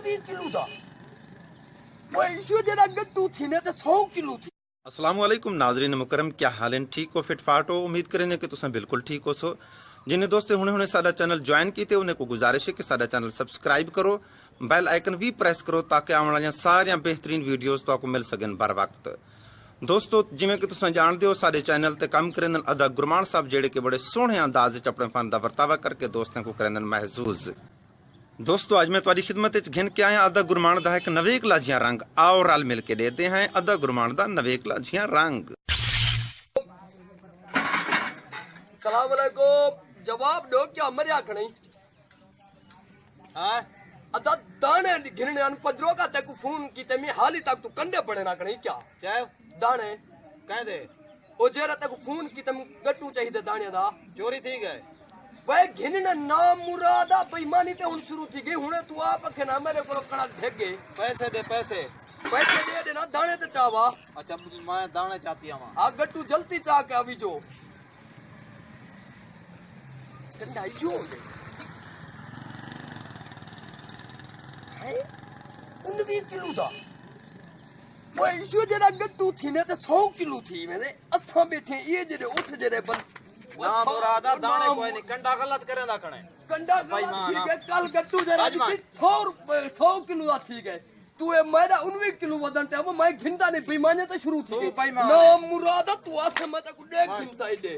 19 kilo दा वो issue जेड़ा गट्टू थी ने ते 100 किलो थी। अस्सलामुअलैकुम नाजरीन मुकरम, क्या हाल हैं? ठीक हो, फिट फाट हो? उम्मीद करेंगे कि तुम बिल्कुल ठीक हो। सो जिन्हें दोस्ते हुणे साडा चैनल ज्वाइन कीते उन्हें को गुजारिश है कि साडा चैनल सब्सक्राइब करो, बैल आइकन भी प्रेस करो ताकि आने वाली सारिया बेहतरीन वीडियोस तो आपको मिल सकन बर वक्त। दोस्तों जिमें कि तुम जानते हो साडे चैनल ते काम करें अदा गुरमान साहब जेड़े कि बड़े सोहने अंदाज च अपने फन का वर्तावा करके दोस्तों को करें महसूस। दोस्तों आज मैं तुम्हारी खिदमत घिन के आया अदा गुरमान दा एक नवेकला जिया रंग, आओ रल मिल के देते हैं अदा गुरमान दा नवेकला जिया रंग। सलाम अलैकुम, जवाब दो क्या मरिया खणी हां अदा दाने घिरने अन फजरो का तक फोन की ते मैं हाली तक तू कंडे पड़े ना खणी क्या दाने कह दे ओ जेरा तक फोन की तम गट्टू चाहिए दाने दा चोरी थी गए वे घिनने नाम मुरादा बेईमानी ते हुन शुरू थी गई हुने तू आप के ना मेरे को कड़ा ढेग गए पैसे दे देना दाने ते चावा। अच्छा मैं दाने चाहती हूं आ गट्टू जल्दी चा के अभी जो कंडा जो है 19 किलो दा वो इशू जेड़ा गट्टू थी ने ते 100 किलो थी मेरे अथा बैठे ये जेड़े उठ जेड़े बन ना मुरादा दाने कोई नहीं कंडा गलत करेंदा कणे कंडा गलत ठीक है कल गट्टू जरा 100 किलो दा ठीक है तू ए मेरा 19 किलो वजन ते अब मैं घिंदा नहीं बेईमानी तो शुरू थी ना मुरादा तू आसे मैं तो देख घिंदा दे